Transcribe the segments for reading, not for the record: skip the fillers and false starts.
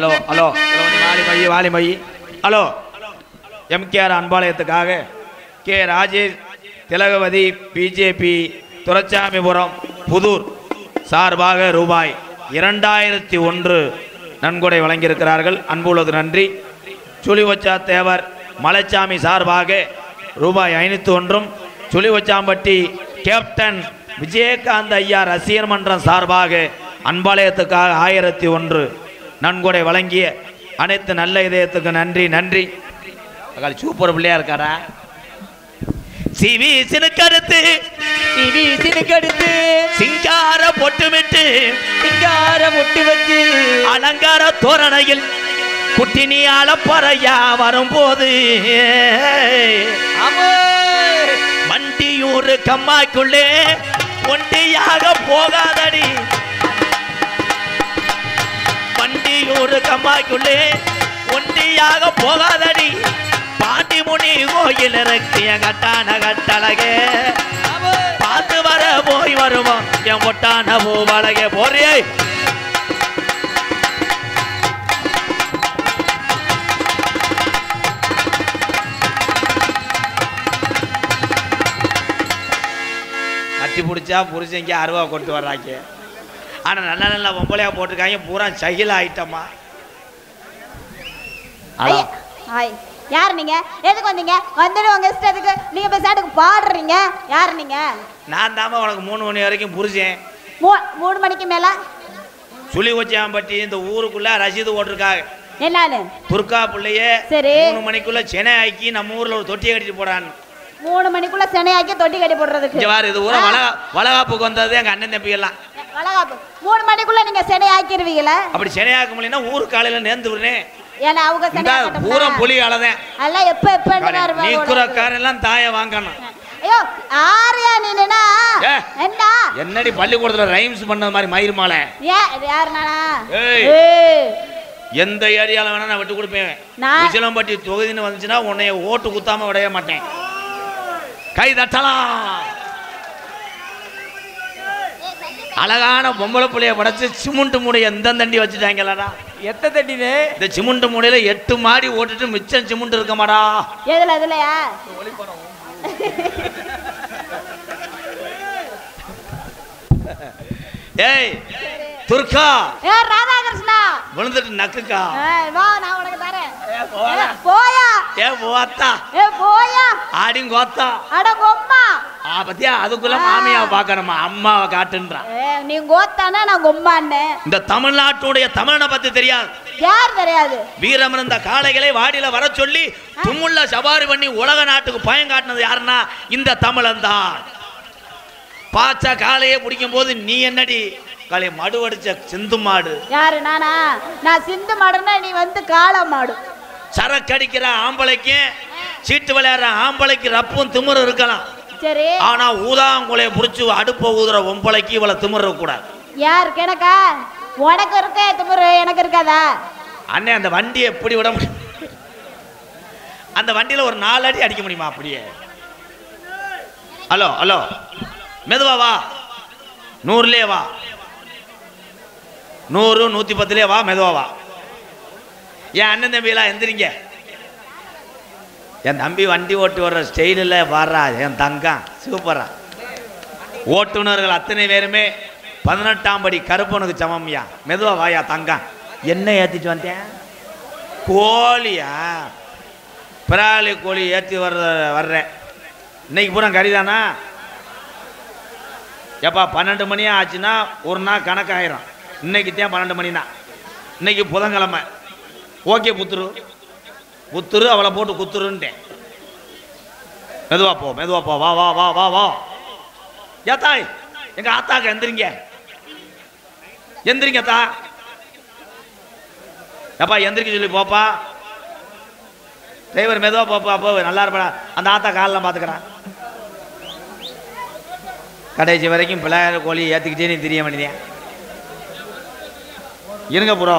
Hello hello வாலி மை hello MKR அன்பாலயத்துக்காக கே ராஜேஷ் திலகவதி பிஜேபி துரைச்சாமிபுரம் புதூர் சார்பாக ரூபாய் 2001 நன்கொடை வழங்கியிருக்கிறார்கள். அன்புள்ளது நன்றி. சுழிவச்சா தேவர் மலைச்சாமி சார்பாக ரூபாய் 501 சுழிவச்சாம்பட்டி கேப்டன் விஜயகாந்த் ஐயா ரசிகர் மன்றம் சார்பாக அன்பாலயத்துக்காக 1001 நன்கொடை வழங்கிய அனைத்து நல்ல இதயத்துக்கு நன்றி நன்றி. சூப்பர் பிள்ளையா இருக்காரா? சிங்கார பொட்டுமிட்டு சிங்கார பொட்டு வச்சு அலங்கார தோரணையில் குட்டினி அளப்பறையா வரும்போது வண்டியூர் கம்மாய்க்குள்ளே ஒண்டியாக போகாதடி, வண்டியூர் கம்மாய்க்குள்ளே ஒண்டியாக போகாதடி, பாண்டிமுனி கோயில் இருக்கு என் கட்டான கட்டழகே, பார்த்து வர போய் வருவோம் என் ஒட்டான பூவழகே. போறியே கட்டி பிடிச்சா புரிச்சங்க அருவா கொண்டு வர்றாங்க. ஆனால் நல்ல நல்ல பொம்பளையா போட்டிருக்காங்க. பூரா சகில ஆயிட்டம்மா. யார் நீங்க? எதுக்கு வந்தீங்க? வந்துட்டு உங்க இஷ்டத்துக்கு நீங்க பேசாட்டுக்கு பாடுறீங்க. யார் நீங்க? நான் தாம உனக்கு 3 மணி வரைக்கும் புரிச்சேன். 3 மணிக்கு மேல சுழிவச்சாம்பட்டி இந்த ஊருக்குள்ள ரசீது ஓட்டிருக்காங்க. என்னன்னு துர்கா பிள்ளைய 3 மணிக்குள்ள சென்னை ஆக்கி நம்ம ஊர்ல ஒரு தொட்டியை கட்டிட்டு போறான்னு. 3 மணிக்குள்ள சென்னையாக்கி தொட்டி கட்டி போடுறதுக்கு இது ஊர வளகாப்புக்கு வந்தது எங்க அண்ணன் தம்பி எல்லாம். வளகாப்பு 3 மணிக்குள்ள நீங்க சென்னை ஆக்கிடுவீங்களா? அப்படி சென்னை ஆக்க முடியலன்னா ஊரு காலையில நேர்ந்து விடுறேன். ஏன்னா அவங்க சென்னை பூரா புலி அழதேன். எல்லாம் எப்ப நீக்குறக்காரெல்லாம் தாய வாங்கணும். ஐயோ ஆரியா நீனா என்ன என்னடி பள்ளிக்கூடத்துல ரைம்ஸ் பண்ணது மாதிரி மயிர் மாலை யாருனானா? எந்த ஏரியால வேணா நான் விட்டு கொடுப்பேன். விஜயம்பட்டி தொகுதின்னு வந்துச்சுன்னா உன்னைய ஓட்டு குத்தாம விடவே மாட்டேன். கை தட்டலாம். அழகான பொம்பளை புள்ளைய படைச்சு சிமெண்ட் மூடைய எந்த தண்டி வச்சுட்டாங்களா? எத்த தண்டினே? இந்த சிமெண்ட் மூடையில 8 மாடி ஓட்டுட்டு மிச்சம் சிமெண்ட் இருக்க மாடா. எதுல எதுலயா? ஏய் துர்கா, ஏ ராதாகிருஷ்ணா விழுந்துட்டு நக்குக்கா. வா நான் உனக்கு தரேன். போயா. ஏ போத்தா. ஏ போயா. ஆடிங் கோத்தா. அட கொம்மா. பத்தியா அதுக்குள்ள மாமியாவை பார்க்கணுமா? அம்மாவை காட்டுன்றா. நீ கோத்தானே நான் கொம்மான்னே. இந்த தமிழ்நாட்டுடைய தமிழனை பத்தி தெரியாது. யார் தெரியாது? வீரமிருந்த காளைகளை வாடியில வர சொல்லி தும்முள்ள சவாரி பண்ணி உலக நாட்டுக்கு பயம் காட்டினது யாருன்னா இந்த தமிழன் தான். பாச்சா காளையே பிடிக்கும் போது நீ என்னடி காளைய மடு அடிச்ச சிந்து மாடு? யாரு நானா? நான் சிந்து மாடுன்னா நீ வந்து காளை மாடு. சரக்கு அடிக்கிற ஆம்பளைக்கு சீட்டு விளையாடுற ஆம்பளைக்கு ரப்பும் திமிரு இருக்கலாம். சரி. ஆனா ஊதாங்குலைய புடிச்சு அடுப்ப ஊதுற ஒம்பளைக்கு இவ்வளவு திமிரு இருக்க கூடாது. யாருக்கு? எனக்கா? உனக்கு இருக்க திமிரு எனக்கு இருக்காதா? அண்ணே அந்த வண்டியை எப்படி விட முடியும்? அந்த வண்டியில ஒரு 4 அடி அடிக்க முடியுமா? அப்படியே ஹலோ ஹலோ மெதுவா வா. 100லே வா. 100 110லே வா. மெதுவா வா. என் அண்ணன் தம்பி எல்லாம் எந்திரிங்க. என் தம்பி வண்டி ஓட்டி வர்ற ஸ்டைலில் வர்றா என் தங்கம் சூப்பரா. ஓட்டுநர்கள் அத்தனை பேருமே 18ஆம் படி கருப்பனுக்கு சமம்யா. மெதுவா வாயா தங்கம். என்ன ஏற்றிட்டு வந்தேன்? கோழியா? பிராலி கோழி ஏற்றி வர்றேன். இன்னைக்கு பூரா கறிதானா? எப்பா 12 மணியா ஆச்சுன்னா ஒரு நாள் கணக்காயிரும். இன்னைக்கு தான் 12 மணி தான். இன்னைக்கு புதன்கிழமை. ஓகே புத்துரு அவளை போட்டு குத்துருன்ட்டேன். மெதுவா போ மெதுவா போ. வா வா வா வா வா. ஏத்தாய் எங்க ஆத்தாக்க எந்திரிங்க எந்திரிங்க தா. எப்பா எந்திரிக்க சொல்லி போப்பா. டிரைவர் மெதுவா போப்பா. போ நல்லா இருப்பா. அந்த ஆத்தா காலெல்லாம் பார்த்துக்கிறான். கடைசி வரைக்கும் பிள்ளையார் கோழி ஏற்றிக்கிட்டே நீ தெரிய வேண்டியதேன். இருங்க ப்ரோ.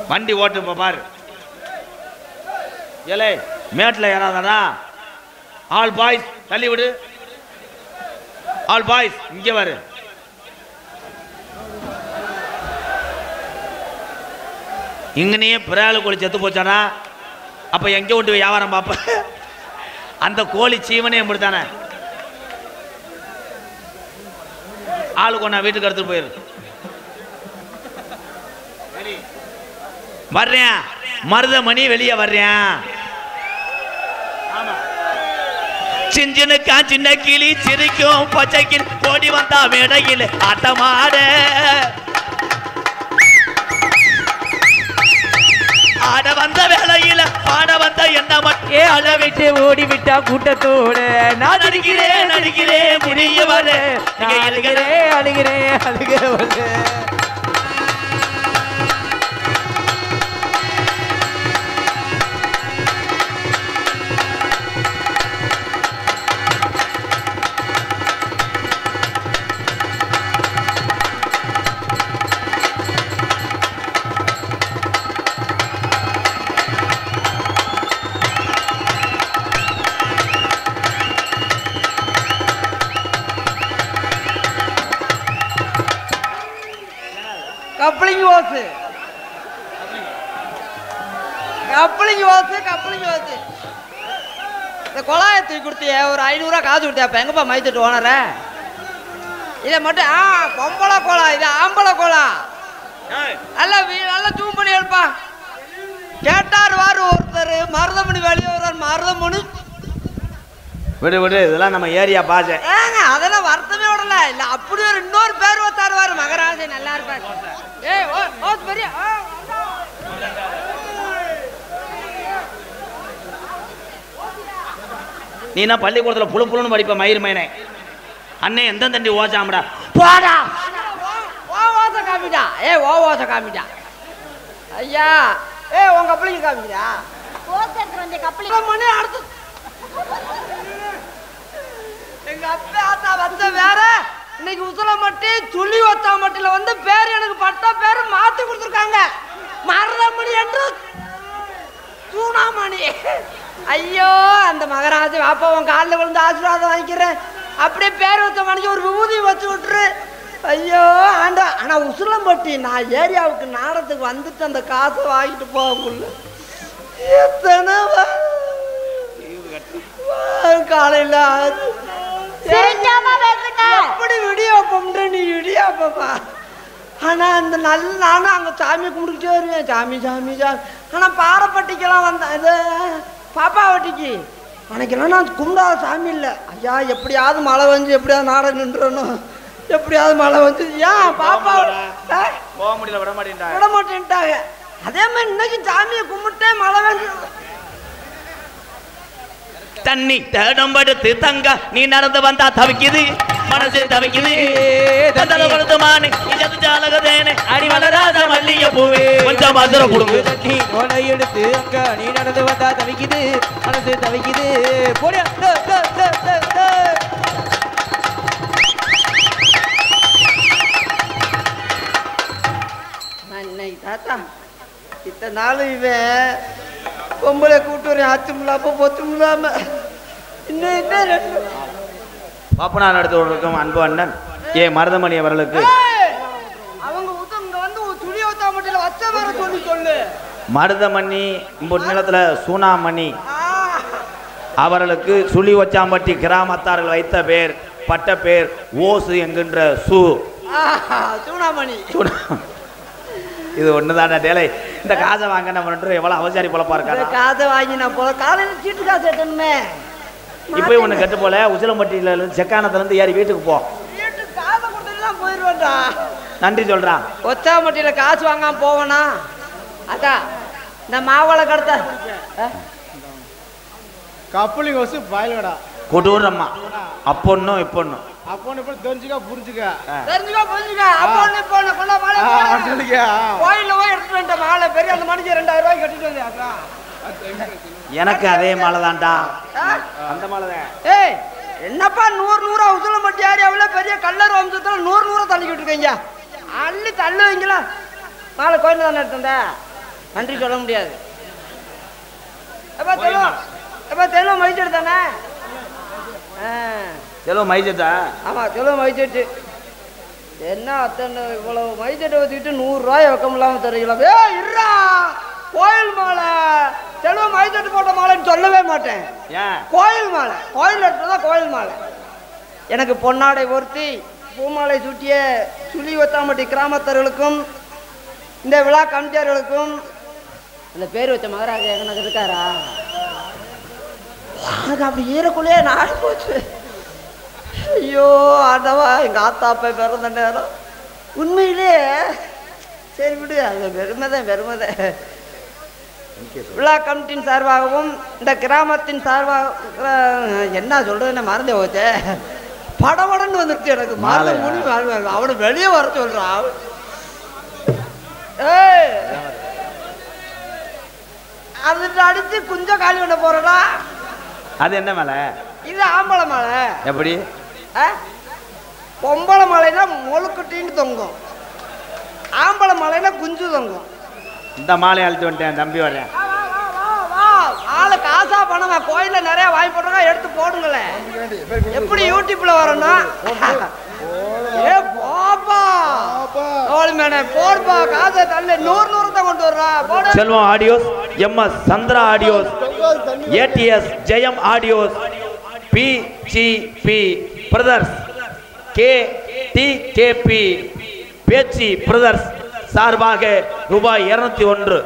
வண்டி ஓட்டு பாரு. ஏலே மேட்டில் ஏறாதடா. ஆல் பாய்ஸ் தள்ளி விடு. ஆல் பாய்ஸ் இங்கே வரு. இங்கனையே பிறாலு கோழி செத்து போச்சானா அப்போ எங்கே விட்டு வியாபாரம் பார்ப்ப அந்த கோழி சீவனே எப்படித்தானே ஆளு கொண்டா வீட்டுக்கு எடுத்துட்டு போயிரு. வர்றேன் மருதமணி வெளியே வர்றேன். சின்ன சின்ன கிளி சிரிக்கும் பச்சை கிளி ஓடி வந்தா மேடையில் ஆட்டமாட ஆட வந்த வேளையில ஆட வந்த என்ன மட்டும் அழ விட்டு ஓடி விட்டா கூட்டத்தோடு நான் நடிக்கிறேன் நடிக்கிறேன் முடிய வர அழுகிறேன் அழுகிறேன் அழுகிறேன். கப்ளிங் ஓசு கப்ளிங் ஓசு கப்ளிங் ஓசு. இந்த குழாயை தூக்கி கொடுத்திய ஒரு 500 காசு கொடுத்தியா? அப்போ எங்கப்பா மைத்துட்டு ஓனர இதை மட்டும் பொம்பளை கோலா இது ஆம்பளை கோலா நல்லா நல்லா ஜூம் பண்ணி எழுப்பா. கேட்டார் வாரு ஒருத்தர் மருதமணி வெளியே வருவார் மருதமணி விடு விடு இதெல்லாம் நம்ம ஏரியா பாஜை அதெல்லாம் வருத்தமே விடல இல்ல அப்படி ஒரு இன்னொரு பேர் வச்சாருவாரு மகராஜ நல்லா இருப்பாரு. பெரிய நீ என்ன பள்ளிக்கூடத்தில் புழு புழுன்னு படிப்ப மயிர் மயனே அண்ணே எந்த தண்டி ஓச்சாமடா போடா ஓச காமிடா ஓச காமிடா ஐயா உங்க பிள்ளைங்க காமிடா மணி அடுத்து எங்க அப்பா ஆத்தா வந்த வேற இன்னைக்கு உசலமட்டி துளி ஒத்தாமட்டில வந்து பேர் எனக்கு பட்ட பேரு மாத்தி கொடுத்துருக்காங்க மருதமணி என்று சூனாமணி. ஐயோ அந்த மகராஜ வாப்பா உன் காலில் விழுந்து ஆசீர்வாதம் வாங்கிக்கிறேன் அப்படியே பேர் வச்ச மணிக்கு ஒரு விபூதி வச்சு விட்டுரு. ஐயோ ஆண்டா ஆனா உசுலம்பட்டி நான் ஏரியாவுக்கு நாடத்துக்கு வந்துட்டு அந்த காசை வாங்கிட்டு போக முடியல. எத்தனை காலையில எப்படி விடியாப்பா நீ விடியாப்பா. ஆனா அந்த நல்ல நானும் அங்க சாமி கும்பிட்டுக்கிட்டே வருவேன் சாமி சாமி சாமி. ஆனா பாறைப்பட்டிக்கெல்லாம் வந்தேன் இது பாப்பாவட்டிக்கு அன்னைக்கெல்லாம் நான் கும்பிடாத சாமி இல்லை. ஐயா எப்படியாவது மழை வந்து எப்படியாவது நாடகம் நின்றணும் எப்படியாவது மழை வந்து ஏன் பாப்பா போக முடியல விட மாட்டேன்ட்டாங்க. அதே மாதிரி இன்னைக்கு சாமியை கும்பிட்டே மழை வந்து தண்ணி தடம்படுத்து தங்க நீ நடந்து வந்தா தவிக்குது மனசு தவிக்குது அடி வளராத மல்லிய பூவே கொஞ்சம் மதுரை கொடுங்க தண்ணி ஓலை எடுத்து அங்க நீ நடந்து வந்தா தவிக்குது மனசு தவிக்குது போடியா. தாத்தா இத்தனை நாள் இவன் பொம்பளை கூட்டுறேன் ஆச்சும்ல அப்போ பொத்தும்லாம இன்னும் பாப்பனார் நடத்து இருக்கும் அன்பு அண்ணன் ஏ மருதமணி அவர்களுக்கு அவங்க இங்க வந்து துணி ஊத்தா மட்டும் வச்ச வர சொல்லு மருதமணி நிலத்துல சூனாமணி அவர்களுக்கு சுழி வச்சாம்பட்டி கிராமத்தார்கள் வைத்த பேர் பட்ட பேர் ஓசு என்கின்ற சூனாமணி. இது ஒண்ணுதான்டா டேலை இந்த காசை வாங்க நம்ம எவ்வளவு அவசாரி போலப்பா இருக்காரு. காசை வாங்கி நான் போல காலையில சீட்டு காசு எட்டணுமே இப்போ ஒண்ணு கட்டு போல உசிலம்பட்டியில இருந்து செக்கானத்துல இருந்து ஏறி வீட்டுக்கு போ. வீட்டுக்கு காசை கொடுத்துட்டு போயிருவேன்டா. நன்றி சொல்றான். ஒச்சாமட்டியில காசு வாங்காம போவனா அதான் இந்த மாவளை கடத்த கப்பலிங் வசு பாயல்கடா கொடூரம்மா அப்பொன்னும் இப்பொன்னும் அப்போன்னு இப்போ தெரிஞ்சுக்க புரிஞ்சுக்க அப்பொன்னு இப்பொன்னு கொண்டா மாலை கோயில்ல போய் எடுத்துட்டு வந்த மாலை பெரிய அந்த மணிக்கு 2000 ரூபாய் கட்டிட்டு வந்தியா? எனக்கு அதே மாலை தான்டா அந்த மாலை தான். ஏய் என்னப்பா 100 உசிலம்பட்டி ஏரியாவுல பெரிய கல்லர் வம்சத்துல 100 தள்ளிக்கிட்டு இருக்கீங்க அள்ளி தள்ளுவீங்களா? மாலை கோயில்ல தானே எடுத்துட்ட நன்றி சொல்ல முடியாது. எப்பா தெலுங்கு மதிச்சிட்டு தானே செலவு மைஜத்தா ஆமா தெலுங்கு மதிச்சிடுச்சு. என்ன அத்தனை இவ்வளவு மைத்தட்டை வச்சுக்கிட்டு 100 ரூபாய் வைக்கம் இல்லாமல் தருவீங்களா? இருறா, கோயில் மாலை செல்வம் மைத்தட்டு போட்ட மாலைன்னு சொல்லவே மாட்டேன். கோயில் மாலை, கோயில் எடுத்துதான் கோயில் மாலை. எனக்கு பொன்னாடை ஒருத்தி பூமாலை சூட்டிய சுழி ஒத்தாம்பட்டி கிராமத்தர்களுக்கும் இந்த விழா கமிட்டியார்களுக்கும் அந்த பேர் வச்ச மகாராஜா எனக்கு இருக்காரா? எனக்கு அப்படி ஈரக்குள்ளே நாடு போச்சு. ஐயோ ஆண்டவா, எங்கள் ஆத்தாப்பை பிறந்த நேரம் உண்மையிலே சரி விடு, அது பெருமைதான் பெருமைதான். விழா கமிட்டியின் சார்பாகவும் இந்த கிராமத்தின் சார்பாக என்ன சொல்றதுன்னு மறந்தே போச்சே. படபடன்னு வந்துருச்சு எனக்கு. மறந்து முடி அவனை வெளியே வர சொல்றான். அதுட்டு அடிச்சு குஞ்சம் காலி பண்ண போறடா. அது என்ன மலை? இது ஆம்பளை மலை. எப்படி? பொம்பளை மலைனா முழுக்குட்டின்னு தொங்கும், ஆம்பளை மலைனா குஞ்சு தொங்கும். இந்த மாலை அழிச்சு வந்துட்டேன் தம்பி, வரேன். ஆளு காசா பணமா கோயில நிறைய வாங்கி போடுறாங்க, எடுத்து போடுங்களேன். எப்படி யூடியூப்ல வரணும்? ஏ பாப்பா தோழி மேனே போடுப்பா, காசை தள்ளி 100 தான் கொண்டு வர்றா. Selvam audios, MS Chandra audios, ATS Jayam audios, PGP brothers, KTKP Pechi brothers சார்பாக ரூபாய் 201.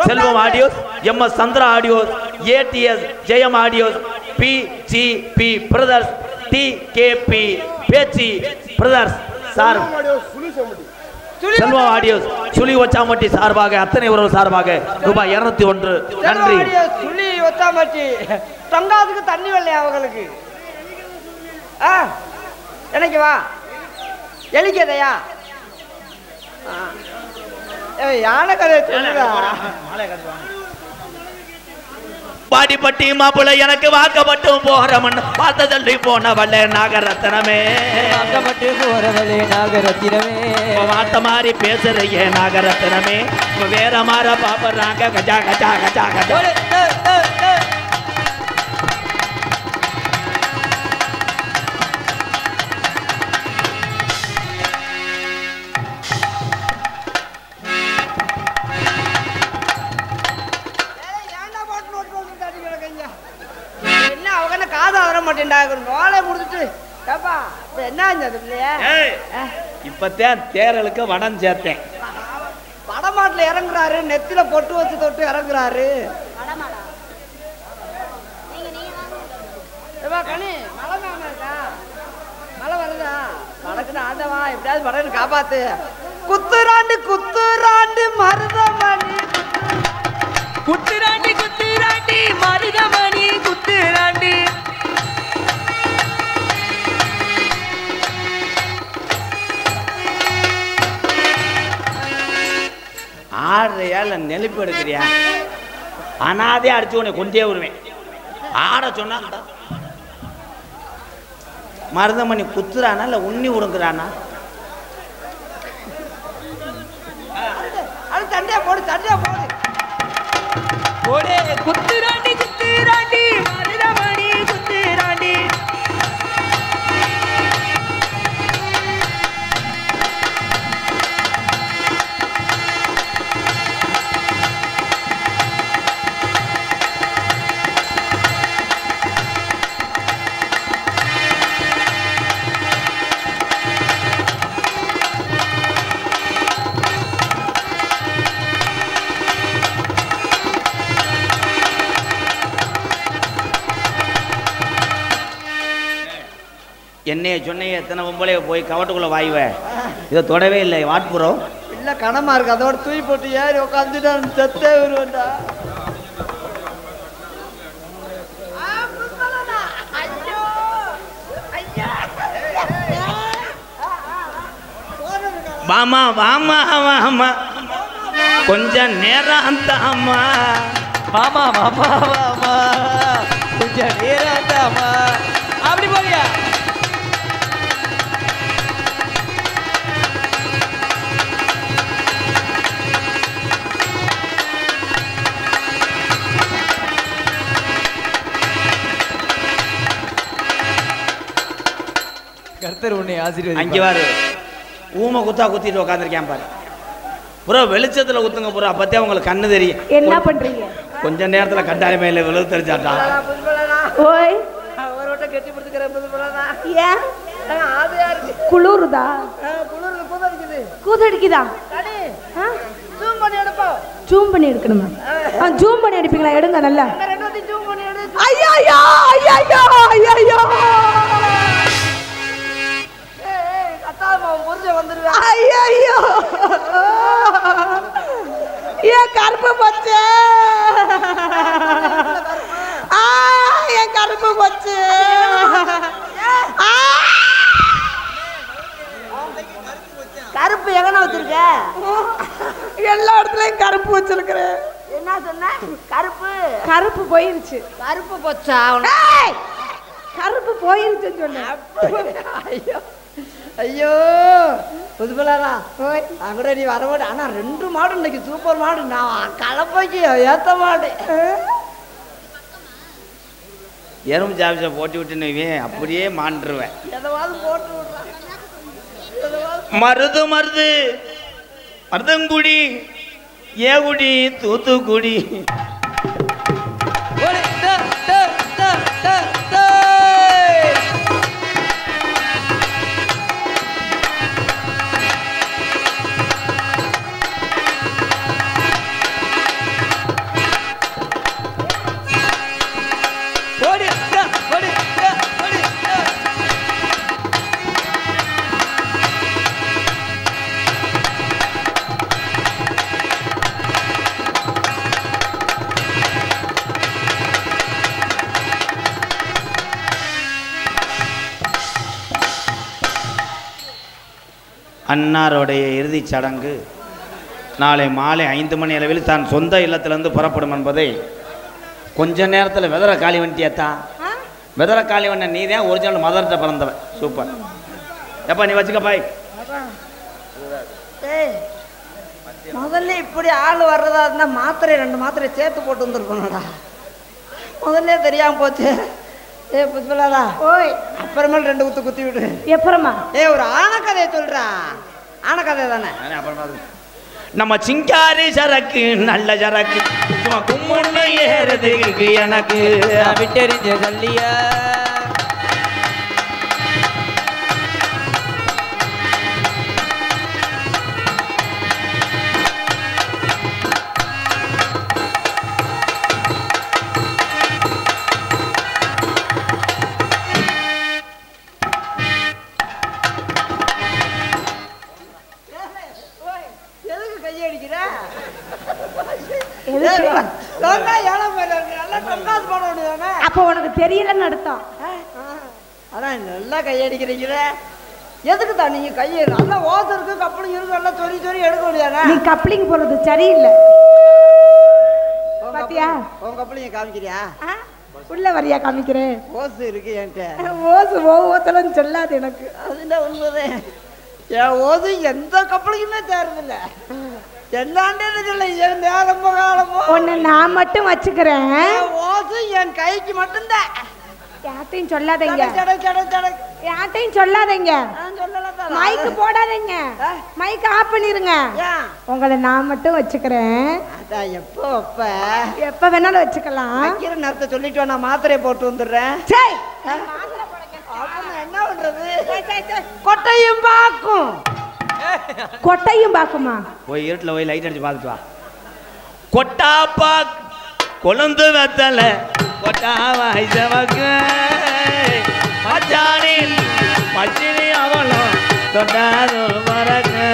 Selvam audios, MS Chandra audios, ATS Jayam audios, PGP brothers, DKP Pechi brothers sir, Selvam audios Suzhi Ochamatti சார்பாக அத்தனை உறவு சார்பாக ரூபாய் 201. நன்றி. சுழி ஒச்சாமட்டி தொங்காதுக்கு தண்ணி வரலையா அவங்களுக்கு? எனக்கு வா எலிக்கதையா யானை கதை சொல்லுதா? பாடிப்பட்டி மாப்பிள்ள எனக்கு வாக்கப்பட்டும் போறமன் பார்த்த தள்ளி போன வல்ல நாகரத்னமே, வாக்கப்பட்டு போறவளே நாகரத்தினமே, வார்த்த மாதிரி பேசுறையே நாகரத்னமே, வேற மாற பாப்படுறாங்க கஜா கஜா கஜா கஜா. என்ன அவங்க காதா வர மாட்டேன்டா, நோலை முடிச்சுட்டு என்ன இல்லையா? இப்பத்தான் தேரலுக்கு வடம் சேர்த்தேன். வடமாட்டில் இறங்குறாரு, நெத்தில பொட்டு வச்சு தொட்டு இறங்குறாரு. கனி மழை இருக்கா? மழை வருதா? வடக்குன்னு ஆண்டவா எப்படியாவது வடக்கு காப்பாத்து. குத்துராண்டு குத்துராண்டு மருதமணி, குத்துராண்டி குத்துராண்டி மருதமணி குத்துராண்டி. ஆடுறியா இல்லை நெருப்பு எடுக்கிறியா? அனாதே அடிச்சு உன்னை கொண்டே வருவேன். ஆட சொன்னா மருதமணி குத்துறானா இல்லை உண்ணி உடுங்குறானா? அது சண்டையா போடு, சண்டையா போடு. ஓடே குத்துராண்டி குத்துராண்டி மருதமணி குத்துராண்டி. என்னைய சொன்னைய எத்தனை பொம்பளைய போய் கவட்டுக்குள்ள வாய்வ, இதை தொடவே இல்லை. வாட்புறம் இல்ல கனமா இருக்கு, அதோட தூய் போட்டு ஏறி உட்காந்துட்டு செத்தே வருவேன்டா. வாமா வாமா வாமா கொஞ்சம் நேரம் தாமா, மாமா மாமா மாமா கொஞ்சம் நேரம் தாமா. அப்படி போறியா? கர்த்தர் உன்னை ஆசீர்வதி. அங்கே பாரு ஊமை குத்தா குத்திட்டு உட்காந்துருக்கேன் பாரு. புறா வெளிச்சத்துல குத்துங்க புறா, அப்பத்தே உங்களுக்கு கண்ணு தெரியும். என்ன பண்றீங்க? கொஞ்ச நேரத்துல கட்டாயமே இல்லை விழுது தெரிஞ்சாட்டா. ஓய் ஒரு வட்டம் கெட்டி பிடிச்சிக்கிறேன் புதுப்பலனா. ஏன் ஆசையா இருக்கு. குளிருதா? குளிர்ல கூதடிக்குது. கூதடிக்குதா? டாடி ஜூம் பண்ணி எடுப்போம். ஜூம் பண்ணி எடுக்கணுமா? ஜூம் பண்ணி எடுப்பீங்களா? எடுங்க நல்லா. ரெண்டாவது ஜூம் பண்ணி எடு. ஐயோ ஐயோ ஐயோ ஐயோ கத்தாம புரிஞ்ச வந்துருவேன். ஐயோ ஏன் கருப்பு பச்சை? என் கருப்பு பச்சை. கருப்பு எங்கன வச்சிருக்க? எல்லா இடத்துலயும் கருப்பு வச்சிருக்கிறேன். என்ன சொன்ன? கருப்பு கருப்பு போயிருச்சு. கருப்பு போச்சா? கருப்பு போயிருச்சுன்னு சொன்னேன். ஐயோ ஐயோ புதுப்பலாரா அங்கட நீ வர மாட்டே. ஆனா 2 மாடு இன்னைக்கு சூப்பர் மாடு. நான் கலப்பைக்கு ஏத்த மாடு. எறும்பு சாப்பிச்ச போட்டு விட்டுன்னு அப்படியே மாண்டுருவேன். எதவாது போட்டு விடுறான். மருது மருது மருதங்குடி ஏகுடி தூத்துக்குடி. அன்னாருடைய இறுதிச் சடங்கு நாளை மாலை 5 மணி அளவில் தான் சொந்த இல்லத்திலிருந்து புறப்படும் என்பதை கொஞ்ச நேரத்தில் வெதர காளி வண்டியத்தான். வெதர காளி வண்ண நீ தான் ஒரிஜினல் மதர்கிட்ட பிறந்தவன். சூப்பர். எப்பா நீ வச்சுக்க பாய். முதல்ல இப்படி ஆள் வர்றதா இருந்தா மாத்திரை 2 மாத்திரை சேர்த்து போட்டு வந்துருக்கணும்டா. முதல்ல தெரியாம போச்சு. புதுப்பலாரா ஓய் அப்புறமேல் 2 குத்து குத்தி விடு. எப்பறமா? ஒரு ஆனக்கதையை சொல்றா. ஆனக்கதை தானே. நம்ம சிங்காரி சரக்கு நல்ல சரக்கு சும்மா கும்முன்னு ஏறதுக்கு எனக்கு விட்டெறிஞ்ச சொல்லியா அப்ப உனக்கு தெரியலன்னு அர்த்தம். அதான் நல்லா கையடிக்கிறீங்க. எதுக்கு தான் நீங்க கையை நல்லா ஓசை இருக்கு கப்பலிங் இருக்கு நல்லா சொறி சொறி எடுக்க முடியாதா? நீ கப்ளிங் போறது சரியில்லை. பாத்தியா? உன் கப்பலிங்க காமிக்கிறியா? உள்ள வரியா காமிக்கிறேன். ஓசு இருக்கு என்கிட்ட. ஓசு ஓத்தலன்னு சொல்லாது எனக்கு. அதுதான் உண்மைதே. என் ஓசு எந்த கப்பலிங்குமே தேர்தில்லை. எல்லாண்டே இல்லை. என் நேரமோ காலமோ உன்னை நான் மட்டும் வச்சுக்கிறேன். ஓசு என் கைக்கு மட்டும்தான். யார்ட்டையும் சொல்லாதீங்க. யார்ட்டையும் சொல்லாதீங்க. மைக்கு போடாதீங்க. மைக் ஆஃப் பண்ணிருங்க. உங்களை நான் மட்டும் வச்சுக்கிறேன். அதான் எப்போ எப்ப வேணாலும் வச்சுக்கலாம். நேரத்தை சொல்லிட்டு நான் மாத்திரையை போட்டு வந்துடுறேன். என்ன பண்றது? கொட்டையும் பாக்கும். கொட்டையும் பாக்குமா? போய் இருட்டில் போய் லைட் அடிச்சு பார்த்துட்டு வா. கொட்டாப்பா கொழுந்து வெத்தல கொட்டாவாய் செவக்கு மச்சானின் மச்சினி அவளும் தொட்டாதூர் பறக்கு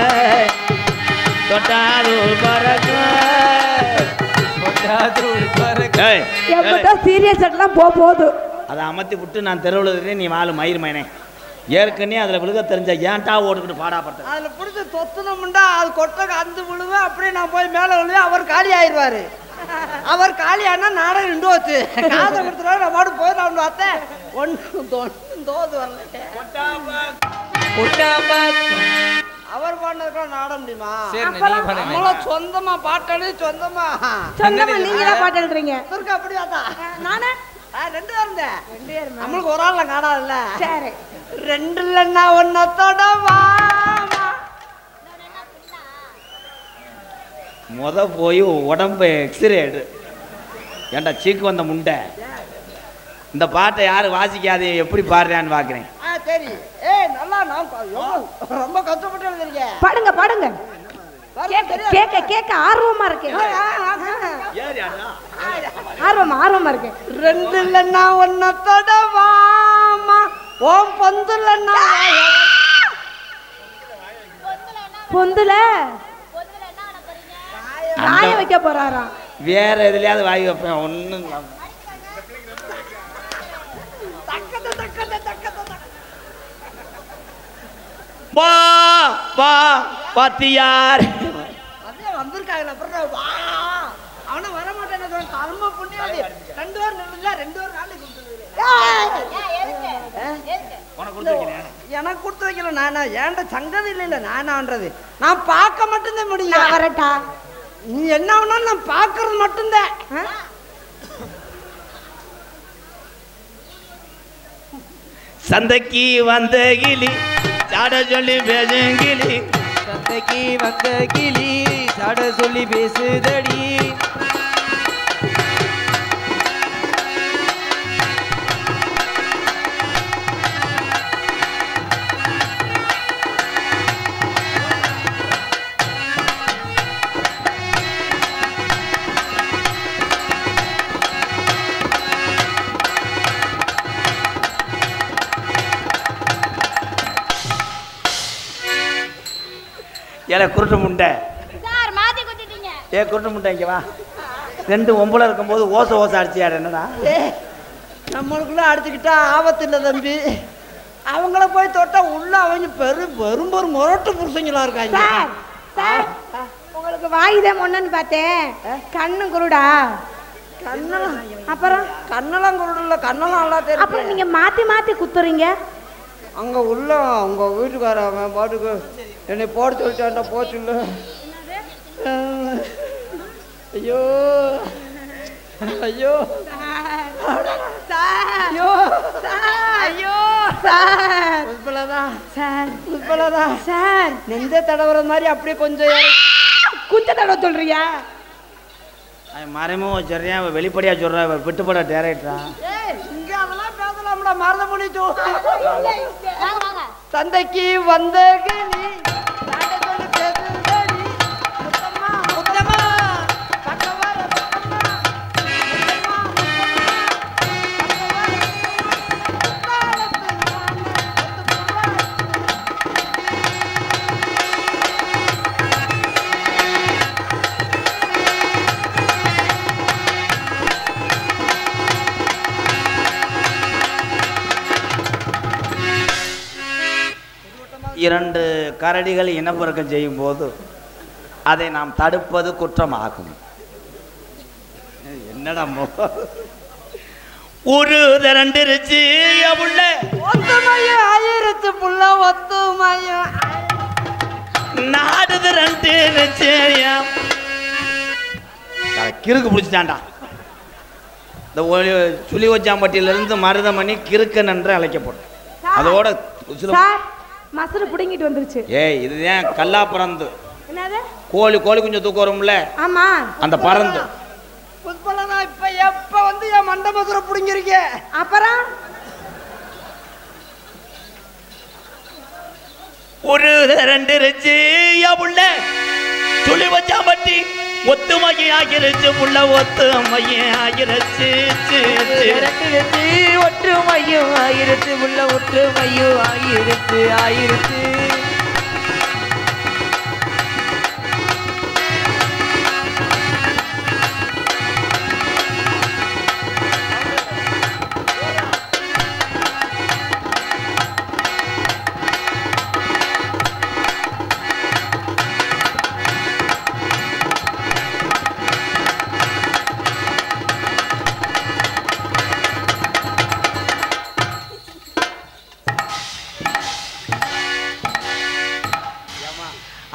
தொட்டாதூர் பறக்கு சீரியஸ் எல்லாம் போகுது. அதை அமர்த்தி விட்டு நான் தெருவில் நீ வாழு மயிர் மயனே. ஏற்கனவே அதில் விழுக தெரிஞ்ச ஏன்டா ஓடுக்கிட்டு பாடாப்பட்ட அதில் பிடிச்சி தொத்துனோம்டா அது கொட்டை அந்த விழுவேன். அப்படியே நான் போய் மேலே விழுவேன். அவர் காலி ஆயிடுவார். அவர் காலி ஆனா நாடகம் நின்று வச்சு காதை கொடுத்துருவாரு. நான் பாட்டு போய் நான் பார்த்தேன். தோது வரல. அவர் பாடினதுக்கெல்லாம் நாட முடியுமா? சொந்தமா சொந்தமா பாட்டு நீங்க தான் பாட்டு எழுதுறீங்க. அப்படியாதான் நானே 2 பேரும் தான். 2 பேருமா? நம்மளுக்கு ஒரு ஆள்ல காணாதுல்ல. சரி. 2 இல்லைன்னா ஒன்னத்தோட வாமா. போய் உடம்பு எக்ஸ்ரே எடு. ஏன்டா சீக்கு வந்த முண்டை, இந்த பாட்டை யாரு வாசிக்காது எப்படி பாடுறான்னு பாக்குறேன். சரி. நல்லா நான் ரொம்ப கஷ்டப்பட்டு எழுதிருக்கேன். பாடுங்க பாடுங்க. கேட்க கேட்க ஆர்வமா இருக்கேன். ஆர்வமா இருக்கேன். 2 இல்லைன்னா ஒன்னத்தோட வாமா. ஓம் பொந்துலன்னா பொந்துல வாய வைக்க போறாராம். வேற எதுலயாவது வாய் வைப்பேன். ஒன்னும் வா வா பாத்தியார் அதே வந்திருக்காங்கல்ல. அப்புறம் வா அவனை வர மாட்டேன்னு சொல்ல. கர்ம புண்ணியம். 2 பேர் நில்லுல. 2 பேர் நாளைக்கு எனக்கு கொடுத்து வைக்கல. நானா ஏன்டா சங்கதி இல்ல. நானான்றது நான் பார்க்க மட்டும்தான் முடியும். வரட்டா? நீ என்ன வேணாலும் நான் பார்க்கறது மட்டும்தான். சந்தைக்கு வந்த கிளி சாட சொல்லி பேசுங்கிளி. சந்தைக்கு வந்த கிளி சாட சொல்லி பேசுதடி. ஏல குருட்டு முண்டை, சார் மாத்தி குத்திட்டீங்க. குருட்டு முண்டை இங்க வா. 2 ஒம்பளை இருக்கும்போது ஓசை அடிச்சியாடு. என்னடா நம்மளுக்குள்ள அடிச்சுக்கிட்டா ஆபத்து இல்லை தம்பி. அவங்கள போய் தொட்டா உள்ள அவங்க பெரும் முரட்டு புருஷங்களா இருக்காங்க. சார் சார் உங்களுக்கு வாயுதே முன்னன்னு பார்த்தேன். கண்ணு குருடா? கண்ணெல்லாம் அப்புறம் கண்ணெல்லாம் குருடல. கண்ணெல்லாம் நல்லா தெரியும். அப்புறம் நீங்க மாத்தி மாத்தி குத்துறீங்க. அங்க உள்ள உங்க வீட்டுக்கார அவன் பாட்டுக்கு என்னை போட சொல்லிட்டான்டா. போச்சுல்ல. ஐயோ ஐயோ ஐயோ ஐயோ sir Pushpalatha sir Pushpalatha sir நெஞ்ச தடவுற மாதிரி அப்படியே கொஞ்சம் குஞ்ச தடவை சொல்றியா? மறைமும் சொல்றியா, வெளிப்படையா சொல்ற. விட்டுப்பட டேரக்டரா இங்க அதெல்லாம் பேசலாம்டா. மறந்த மொழி சந்தைக்கு வந்த கிளி சாட சொல்லி பேசுதடி. முத்தம்மா முத்தம்மா பக்கவார முத்தம்மா முத்தம்மா இரண்டு கரடிகள் இனப்பெருக்கம் செய்யும் போது அதை நாம் தடுப்பது குற்றமாகும். என்னடா ஒரு திரண்டிருச்சு புள்ள ஒத்துமையும் ஆயிரத்து புள்ள ஒத்துமையும் நாடு திரண்டிருச்சு. கிறுக்கு பிடிச்சிட்டான்டா. இந்த சுழி வச்சாம்பட்டியிலிருந்து மருதமணி கிறுக்கன் என்று அழைக்கப்படும். அதோட மசுறு புடுங்கிட்டு வந்துருச்சு. இதுதான் கல்லா பறந்து. என்னது? கோழி கொஞ்சம் தூக்கம் வரும்ல. ஆமா, அந்த பறந்து. புஷ்பலனா எப்ப வந்து என் மண்ட மசுரை புடுங்கிருக்க. அப்புறம் ஒரு ரெண்டு ரிச்சு புள்ள சுழி வச்சாம்பட்டி ஒத்துமையை ஆகிருச்சு புள்ள ஒத்துமையை ஆகிருச்சு. ஒற்றுமையும் ஆயிரத்து உள்ள ஒற்றுமையும் ஆயிரத்து.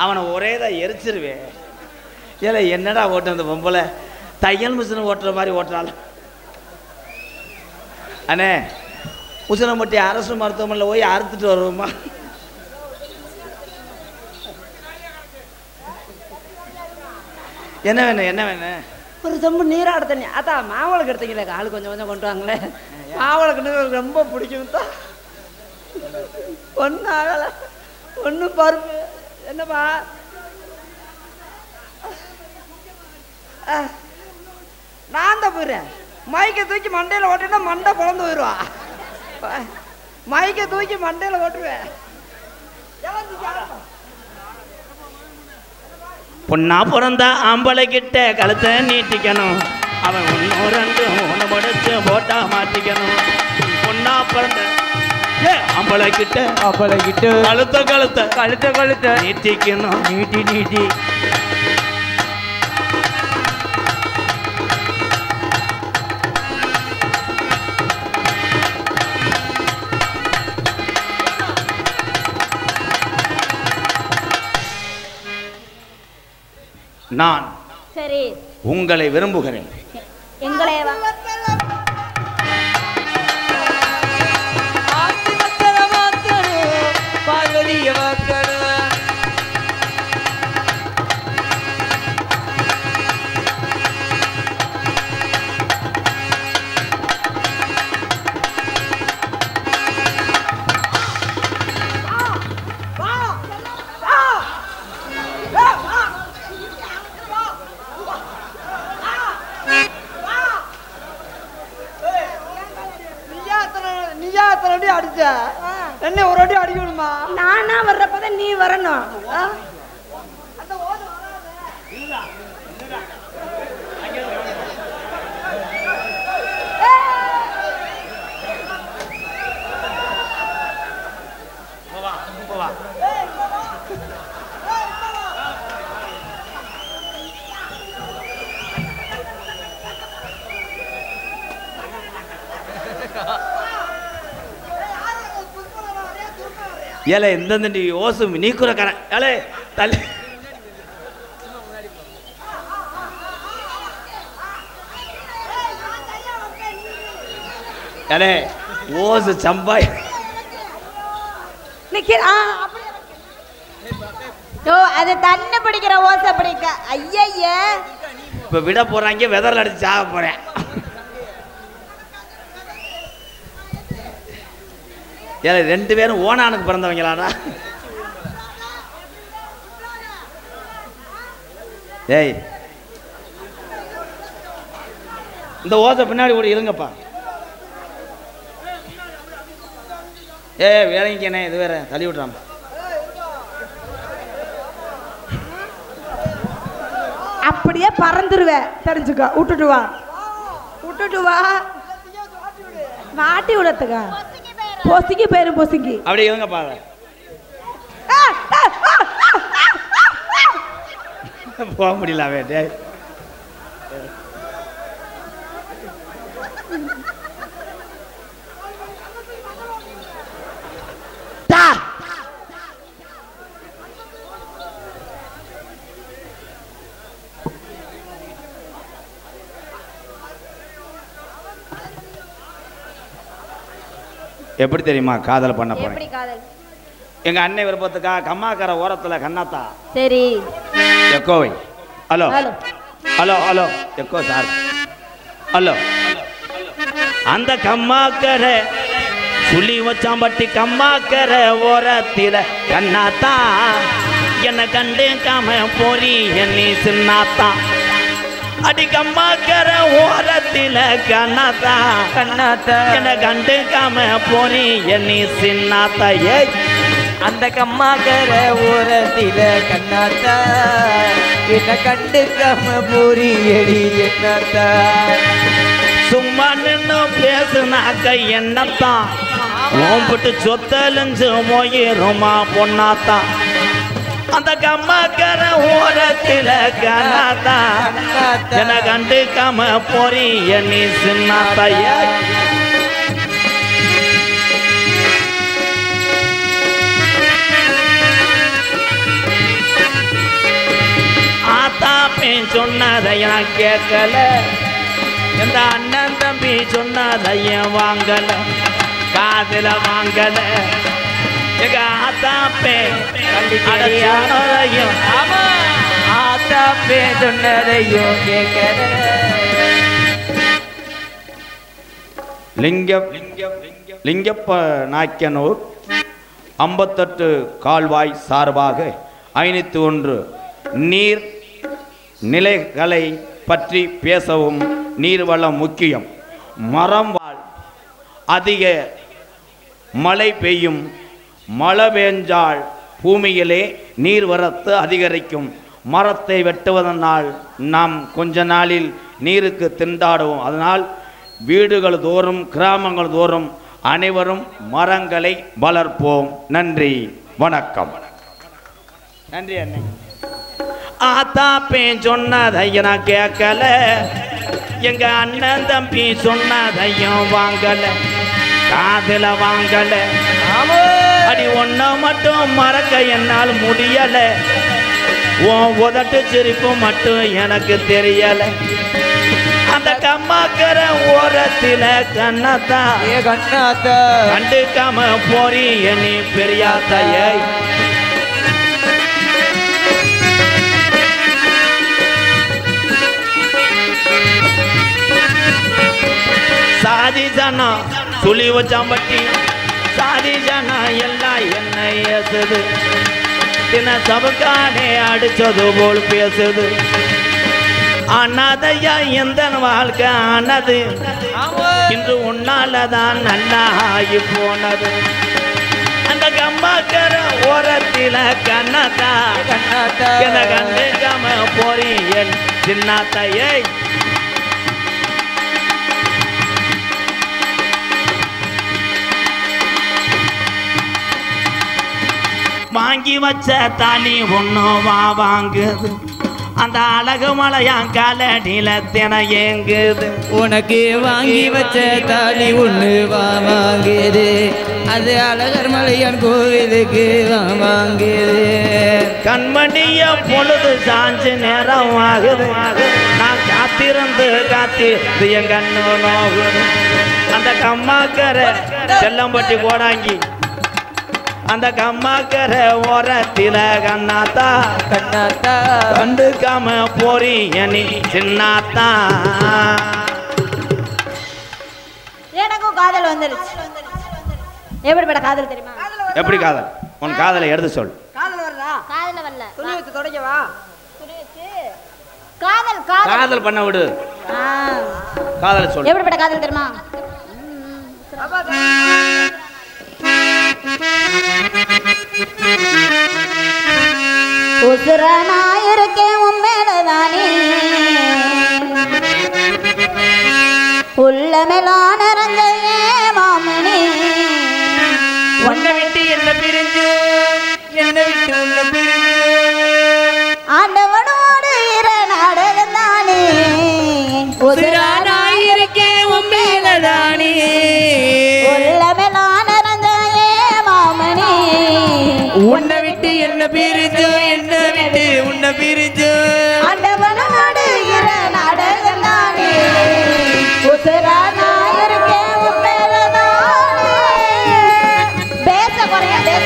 அவனை ஒரேதான் எரிச்சிருவேன். ஏல என்னடா ஓட்டம் அந்த பொம்பளை தையல் மிஷின் ஓட்டுற மாதிரி ஓட்டுறாள். அண்ணே உசிலம்பட்டி அரசு மருத்துவமனையில் போய் அறுத்துட்டு வருவோமா? என்ன வேணும் என்ன வேணும்? ஒரு சொம்பு நீராட தண்ணி. அதான் மாவளுக்கு எடுத்தீங்களே, ஆளு கொஞ்சம் கொஞ்சம் கொண்டு வாங்களே. மாவளுக்கு ரொம்ப பிடிக்கும் தான். ஒன்றும் ஆகலை, ஒன்றும் பருப்பு. என்னப்பா நான் தான் போயிடுறேன். மைக்கை தூக்கி மண்டையில் ஓட்டினா மண்டை குழந்து போயிடுவா. மைக்கை தூக்கி மண்டையில் ஓட்டுவேன். பொண்ணா பிறந்த ஆம்பளை கிட்ட கழுத்தை நீட்டிக்கணும். அவன் ஒன்னும் ரெண்டு மூணு முடிச்சு போட்டா மாட்டிக்கணும். பொண்ணா பிறந்த ஆம்பளை கிட்ட கழுத்த கழுத்த கழுத்த கழுத்த நீட்டிக்கணும். நீட்டி நீட்டி நான் சரி உங்களை விரும்புகிறேன். எங்களை பார்வதிய மக்கள் அடிச்ச என்ன ஒரு அடி அடிக்கணுமா? நானா வர்றப்பதான் நீ வரணும். ஏலே இந்த ஓசு நீ குறக்காரன் ஏலே தள்ளி ஏலே ஓசு சம்பாய் அது தண்ணி பிடிக்கிற ஓசை பிடிக்க. ஐய இப்ப விட போறாங்க, வெதர்ல அடிச்சு சாக போறேன். ஏலே ரெண்டு பேரும் ஓனானுக்கு பிறந்தவங்களாடா. ஏய் இந்த ஓசை பின்னாடி கூட இருங்கப்பா. வேலைங்கண்ணே இது வேற தள்ளி விட்றான். அப்படியே பறந்துருவேன் தெரிஞ்சுக்க. விட்டுட்டு வா மாட்டி விடத்துக்கா. பொசுங்கி போயிரும் பொசுங்கி. அப்படியே இருங்கப்பா. போக முடியல வேட்டே. எப்படி தெரியுமா காதல் பண்ண போறேன்? எங்க அண்ணன் விருப்பத்துக்கா கம்மாக்கரை ஓரத்துல கண்ணாத்தா. சரி எக்கோவை. Hello hello hello echo sir. Hello அந்த கம்மாக்கரை சுழி வச்சாம்பட்டி கம்மாக்கரை ஓரத்தில கண்ணாத்தா என்ன கண்டு காம போரி என்னை சின்னாத்தா. அடி கம்மாக்கரை ஓரத்தில கண்ணாத்தா என்ன கண்டு காம போரி என்னை சின்னாத்தா. ஏ அந்த கம்மாக்கர ஓரத்தில கண்ணாத்தா என்ன கண்டுக்காம பூரி எடி என்னத்தா. சும்மா நின்று பேசுனாக்க என்னத்தான் ஓம்பிட்டு சொத்தலிஞ்சு போயிருமா பொண்ணாத்தா. அந்த கம்மாக்கர ஓரத்தில கண்ணாத்தா என்ன கண்டுக்காம போரி என்னை சின்னாத்தா. சொன்னதை நான் கேட்கல. எந்த அண்ணன் தம்பி சொன்னதையும் வாங்கல காதுல வாங்கல எங்க ஆத்தாப்பே சொன்னதையும் ஆமா ஆத்தாப்பே சொன்னதையும் கேட்கல லிங்கப்ப நாய்க்கனூர் 58 கால்வாய் சார்பாக 501 நீர் நிலைகளை பற்றி பேசவும். நீர்வளம் முக்கியம். மரம் வாழ் அதிக மழை பெய்யும். மழை பெஞ்சால் பூமியிலே நீர்வரத்து அதிகரிக்கும். மரத்தை வெட்டுவதனால் நாம் கொஞ்ச நாளில் நீருக்கு திண்டாடுவோம். அதனால் வீடுகள் தோறும் கிராமங்கள் தோறும் அனைவரும் மரங்களை வளர்ப்போம். நன்றி, வணக்கம். நன்றி அண்ணே. ஆத்தாப்பே சொன்னதையும் நான் கேட்கல எங்க அண்ணன் தம்பி சொன்னதையும் வாங்கல காதுல வாங்கல அடி ஒன்ன மட்டும் மறக்க என்னால் முடியல. உன் உதட்டு சிரிப்பு மட்டும் எனக்கு தெரியல. அந்த கம்மாக்கர ஓரத்தில கண்ணாத்தா கண்ணாத்தா கண்டுக்காம போறீ நீ பெரியாத்தையை. சாதி ஜனா சுழி வச்சாம்பட்டி சாதி ஜனா எல்லாம் என்ன ஏசுது. தின சபக்கானே அடிச்சது போல் பேசுது. அண்ணாதையா எந்த வாழ்க்கை ஆனது இன்று உன்னாலதான் நல்லா ஆகி போனது. அந்த கம்மாக்கர ஓரத்தில கண்ணாத்தா என கண்டுக்காம போறீ என் சின்னாத்தையை. வாங்கி வச்ச தாலி ஒன்னும் வாங்குது. அந்த அழகு மலையான் காலடியில தின ஏங்குது. உனக்கு வாங்கி வச்ச தாலி ஒண்ணு வாங்குது. அது அழகர் மலையான் கோவிலுக்கு வாங்குது. கண்மணிய பொழுது சாஞ்சு நேரம் ஆகுது. நான் காத்திருந்து என் கண்ணு நோகுது. அந்த கம்மாக்கர செல்லம்பட்டி கோடாங்கி அந்த கம்மாக்கர ஓரத்தில கண்ணாத்தா கண்டுக்காம போறீ நீ சின்னாத்தா. எனக்கும் காதல் வந்துருச்சு. எப்படிப்பட்ட காதல் தெரியுமா? எப்படி காதல்? உன் காதலை எடுத்து சொல். காதல் வருதா? காதல வரல. துணி வச்சு தொடக்கவா? துணி வச்சு காதல் காதல் காதல் பண்ண விடு. காதலை சொல். எப்படிப்பட்ட காதல் தெரியுமா? உசுரனா இருக்கேன் உன் மேலதானே உள்ளமெல்லாம் நிறைஞ்ச மாமனே. உன்னை விட்டு என்ன பிரிஞ்சு என்னை விட்டு உன்னை பிரிஞ்சு ஆண்டவனோடு இர நாடகம் தானே உசுரானா இருக்கேன் உன் மேலதானே உள்ளமெல்லாம் நிறைஞ்ச மாமனே. உன்னை விட்டு என்ன பிரிஞ்சு என்னை விட்டு உன்னை பிரிஞ்சு ஆண்டவனோடு இர நாடகம் தானே உசுரானா இருக்கேன் உன் மேலதானே. பேச குறையா பேச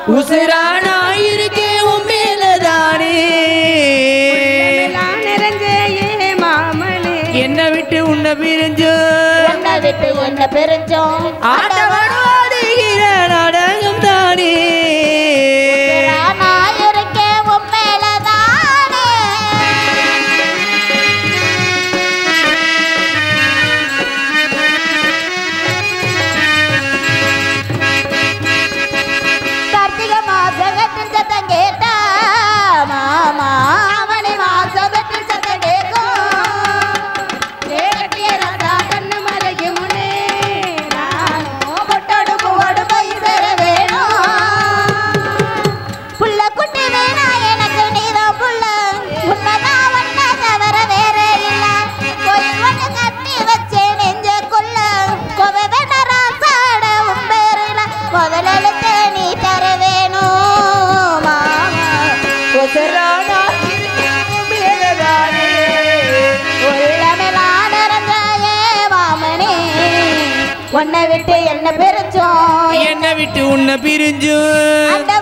உசுரானா இருக்கேன் உன் மேலதானே என்னை விட்டு உன்னை பிரிஞ்சு என்ன பெருஞ்சோம் ஆண்டவனோடு இர நாடகம் தானே நான் இருக்கேன் உன் மேலதானே. உன்னை விட்டு என்ன பிரிச்சோம் என்ன விட்டு உன்னை பிரிஞ்சும் அந்த